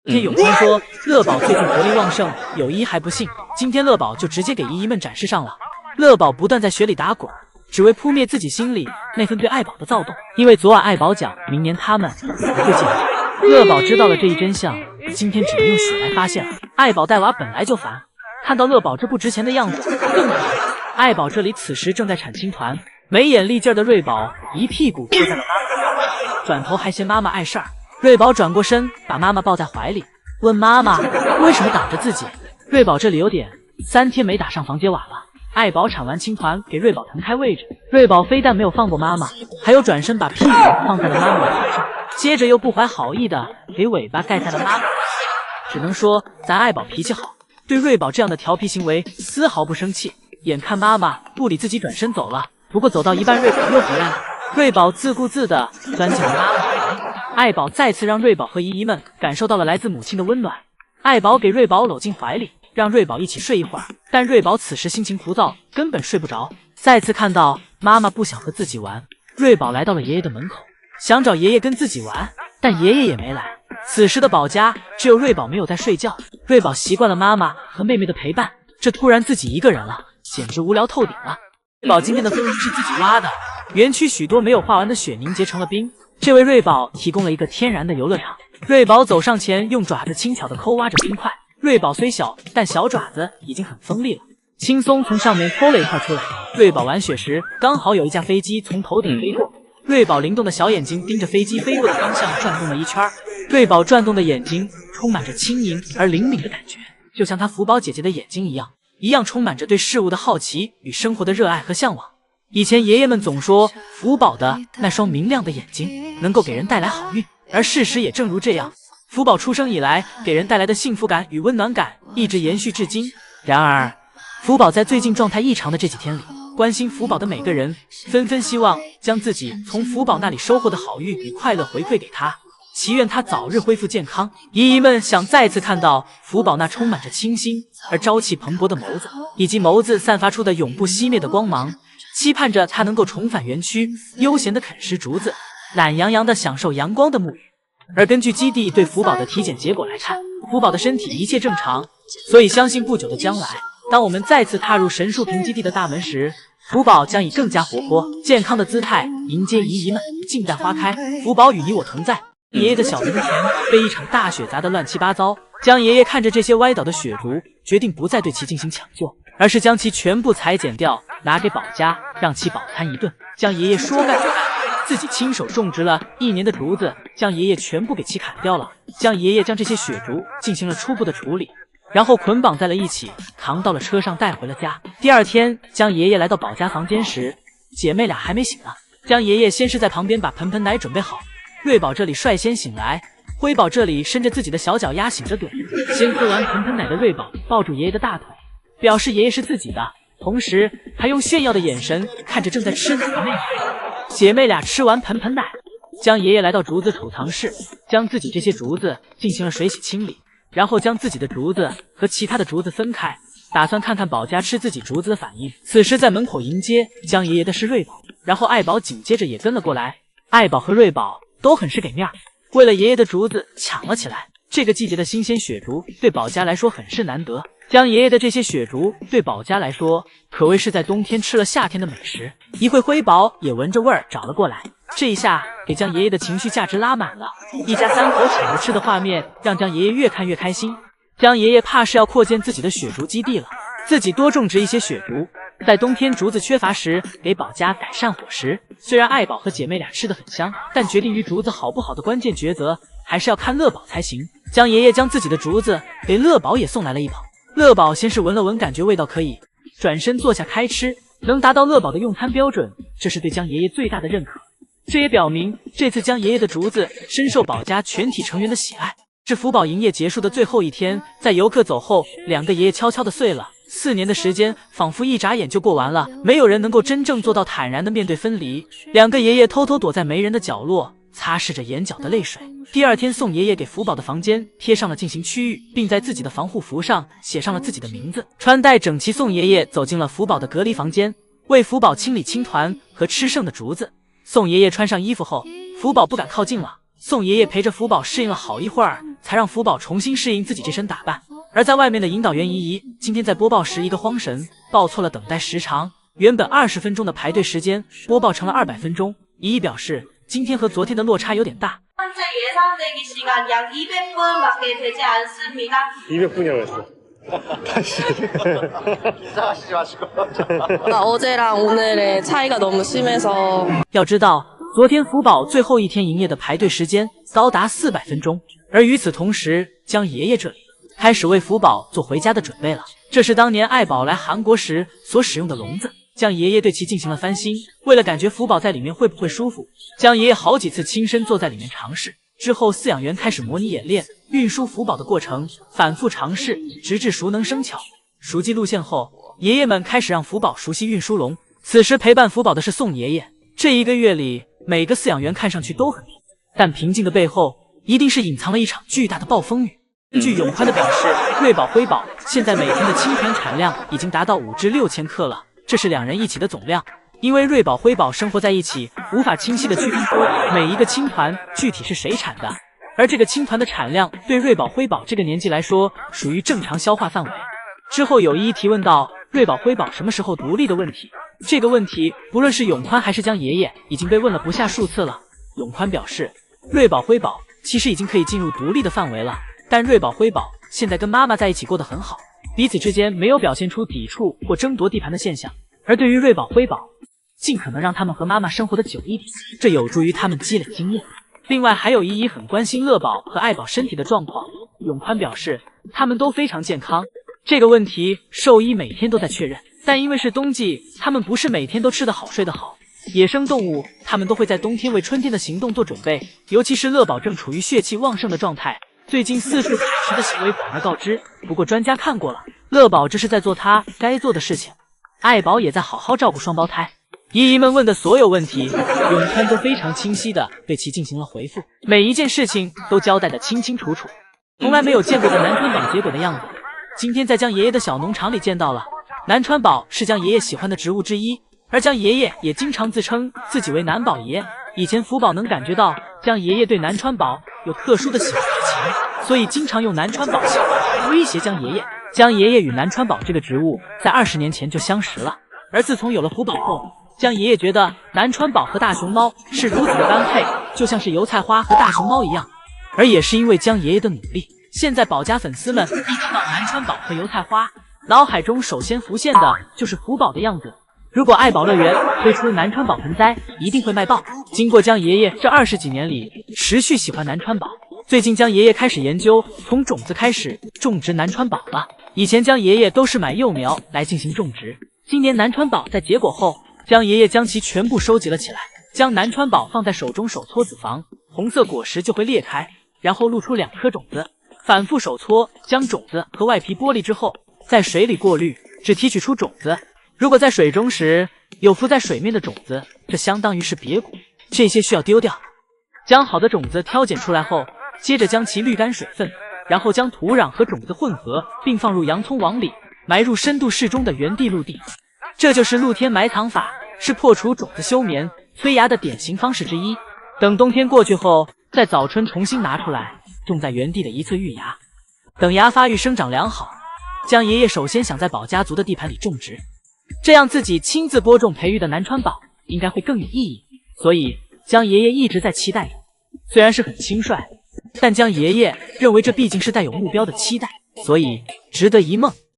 天咏春说乐宝最近活力旺盛，有依还不信，今天乐宝就直接给姨姨们展示上了。乐宝不断在雪里打滚，只为扑灭自己心里那份对爱宝的躁动，因为昨晚爱宝讲明年他们不会见面。乐宝知道了这一真相，今天只能用血来发现了。爱宝带娃本来就烦，看到乐宝这不值钱的样子更烦。爱宝这里此时正在产青团，没眼力劲儿的瑞宝一屁股坐在了妈妈的脚上，转头还嫌妈妈碍事儿。瑞宝转过身，把妈妈抱在怀里，问妈妈为什么挡着自己。瑞宝这里有点3天没打上房揭瓦了。爱宝产完青团给瑞宝腾开位置，瑞宝非但没有放过妈妈，还有转身把屁股放在了妈妈的头上，接着又不怀好意的给尾巴盖在了妈妈的头上。只能说咱爱宝脾气好，对瑞宝这样的调皮行为丝毫不生气。眼看妈妈不理自己转身走了，不过走到一半瑞宝又回来了，瑞宝自顾自的钻进了妈妈怀里。爱宝再次让瑞宝和姨姨们感受到了来自母亲的温暖。爱宝给瑞宝搂进怀里，让瑞宝一起睡一会儿，但瑞宝此时心情浮躁，根本睡不着。再次看到妈妈不想和自己玩，瑞宝来到了爷爷的门口，想找爷爷跟自己玩，但爷爷也没来。此时的宝家只有瑞宝没有在睡觉。瑞宝习惯了妈妈和妹妹的陪伴，这突然自己一个人了，简直无聊透顶了。瑞宝今天的风炉是自己挖的，园区许多没有化完的雪凝结成了冰，这为瑞宝提供了一个天然的游乐场。瑞宝走上前，用爪子轻巧的抠挖着冰块。瑞宝虽小，但小爪子已经很锋利了，轻松从上面抠了一块出来。瑞宝玩雪时，刚好有一架飞机从头顶飞过，瑞宝灵动的小眼睛盯着飞机飞过的方向转动了一圈。瑞宝转动的眼睛充满着轻盈而灵敏的感觉，就像她福宝姐姐的眼睛一样充满着对事物的好奇与生活的热爱和向往。以前爷爷们总说福宝的那双明亮的眼睛能够给人带来好运，而事实也正如这样，福宝出生以来给人带来的幸福感与温暖感一直延续至今。然而福宝在最近状态异常的这几天里，关心福宝的每个人纷纷希望将自己从福宝那里收获的好运与快乐回馈给他，祈愿他早日恢复健康。姨姨们想再次看到福宝那充满着清新而朝气蓬勃的眸子，以及眸子散发出的永不熄灭的光芒，期盼着他能够重返园区，悠闲地啃食竹子，懒洋洋地享受阳光的沐浴。而根据基地对福宝的体检结果来看，福宝的身体一切正常，所以相信不久的将来，当我们再次踏入神树坪基地的大门时，福宝将以更加活泼健康的姿态迎接姨姨们。静待花开，福宝与你我同在。爷爷的小农田被一场大雪砸得乱七八糟，江爷爷看着这些歪倒的雪竹，决定不再对其进行抢救，而是将其全部裁剪掉，拿给宝家，让其饱餐一顿。江爷爷说干就干，自己亲手种植了1年的竹子，江爷爷全部给其砍掉了。江爷爷将这些雪竹进行了初步的处理，然后捆绑在了一起，扛到了车上带回了家。第二天，江爷爷来到宝家房间时，姐妹俩还没醒呢。江爷爷先是在旁边把盆奶准备好，瑞宝这里率先醒来，辉宝这里伸着自己的小脚丫醒着盹。先喝完盆奶的瑞宝抱住爷爷的大腿，表示爷爷是自己的，同时还用炫耀的眼神看着正在吃奶的妹妹。姐妹俩吃完盆奶，江爷爷来到竹子储藏室，将自己这些竹子进行了水洗清理，然后将自己的竹子和其他的竹子分开，打算看看宝家吃自己竹子的反应。此时在门口迎接江爷爷的是瑞宝，然后爱宝紧接着也跟了过来。爱宝和瑞宝都很是给面，为了爷爷的竹子抢了起来。这个季节的新鲜雪竹对宝家来说很是难得，江爷爷的这些雪竹对宝家来说可谓是在冬天吃了夏天的美食。一会辉宝也闻着味儿找了过来，这一下给江爷爷的情绪价值拉满了。一家3口抢着吃的画面让江爷爷越看越开心。江爷爷怕是要扩建自己的雪竹基地了，自己多种植一些雪竹，在冬天竹子缺乏时给宝家改善伙食。虽然爱宝和姐妹俩吃得很香，但决定于竹子好不好的关键抉择还是要看乐宝才行。江爷爷将自己的竹子给乐宝也送来了一捧，乐宝先是闻了闻，感觉味道可以，转身坐下开吃，能达到乐宝的用餐标准，这是对江爷爷最大的认可。这也表明这次江爷爷的竹子深受宝家全体成员的喜爱。是福宝营业结束的最后一天，在游客走后，2个爷爷悄悄地碎了。4年的时间仿佛一眨眼就过完了，没有人能够真正做到坦然地面对分离。2个爷爷偷偷躲在没人的角落，擦拭着眼角的泪水。第二天，宋爷爷给福宝的房间贴上了进行区域，并在自己的防护服上写上了自己的名字。穿戴整齐，宋爷爷走进了福宝的隔离房间，为福宝清理青团和吃剩的竹子。宋爷爷穿上衣服后，福宝不敢靠近了，宋爷爷陪着福宝适应了好一会儿，才让福宝重新适应自己这身打扮。而在外面的引导员怡怡今天在播报时一个慌神，报错了等待时长，原本20分钟的排队时间播报成了200分钟。怡怡表示，今天和昨天的落差有点大。 현재 예상대기 시간 약 200분밖에 되지 않습니다. 200분이라고 했어. 다시. 이상하시지 마시고. 어제랑 오늘의 차이가 너무 심해서 要知道，昨天福宝最后一天营业的排队时间高达400分钟，而与此同时，江爷爷这里开始为福宝做回家的准备了。这是当年爱宝来韩国时所使用的笼子。 江爷爷对其进行了翻新，为了感觉福宝在里面会不会舒服，江爷爷好几次亲身坐在里面尝试。之后，饲养员开始模拟演练运输福宝的过程，反复尝试，直至熟能生巧。熟记路线后，爷爷们开始让福宝熟悉运输笼。此时陪伴福宝的是宋爷爷。这1个月里，每个饲养员看上去都很平静，但平静的背后，一定是隐藏了一场巨大的暴风雨。根据永宽的表示，瑞宝、辉宝现在每天的青团产量已经达到5至6千克了。 这是2人一起的总量，因为瑞宝、辉宝生活在一起，无法清晰的区分出每一个青团具体是谁产的。而这个青团的产量对瑞宝、辉宝这个年纪来说，属于正常消化范围。之后有一提问到瑞宝、辉宝什么时候独立的问题，这个问题不论是永宽还是江爷爷，已经被问了不下数次了。永宽表示，瑞宝、辉宝其实已经可以进入独立的范围了，但瑞宝、辉宝现在跟妈妈在一起过得很好。 彼此之间没有表现出抵触或争夺地盘的现象，而对于瑞宝、辉宝，尽可能让他们和妈妈生活的久一点，这有助于他们积累经验。另外，还有怡怡很关心乐宝和爱宝身体的状况。永宽表示，他们都非常健康。这个问题兽医每天都在确认，但因为是冬季，他们不是每天都吃得好、睡得好。野生动物，他们都会在冬天为春天的行动做准备，尤其是乐宝正处于血气旺盛的状态。 最近四处采食的行为广而告之，不过专家看过了，乐宝这是在做他该做的事情，爱宝也在好好照顾双胞胎。姨姨们问的所有问题，永宽都非常清晰的对其进行了回复，每一件事情都交代得清清楚楚，从来没有见过的南川宝结果的样子。今天在江爷爷的小农场里见到了。南川宝是江爷爷喜欢的植物之一，而江爷爷也经常自称自己为南宝爷。以前福宝能感觉到江爷爷对南川宝 有特殊的喜欢之情，所以经常用南川宝姓威胁江爷爷。江爷爷与南川宝这个植物在20年前就相识了，而自从有了福宝后，江爷爷觉得南川宝和大熊猫是如此的般配，就像是油菜花和大熊猫一样。而也是因为江爷爷的努力，现在宝家粉丝们一听到南川宝和油菜花，脑海中首先浮现的就是福宝的样子。 如果爱宝乐园推出南川宝盆栽，一定会卖爆。经过江爷爷这20几年里持续喜欢南川宝，最近江爷爷开始研究从种子开始种植南川宝了。以前江爷爷都是买幼苗来进行种植，今年南川宝在结果后，江爷爷将其全部收集了起来，将南川宝放在手中手搓子房，红色果实就会裂开，然后露出2颗种子，反复手搓，将种子和外皮剥离之后，在水里过滤，只提取出种子。 如果在水中时有浮在水面的种子，这相当于是别谷，这些需要丢掉。将好的种子挑拣出来后，接着将其滤干水分，然后将土壤和种子混合，并放入洋葱网里，埋入深度适中的原地陆地。这就是露天埋藏法，是破除种子休眠、催芽的典型方式之一。等冬天过去后，在早春重新拿出来，种在原地的一侧育芽。等芽发育生长良好，江爷爷首先想在宝家族的地盘里种植。 这样自己亲自播种培育的南川宝应该会更有意义，所以江爷爷一直在期待着。虽然是很轻率，但江爷爷认为这毕竟是带有目标的期待，所以值得一梦。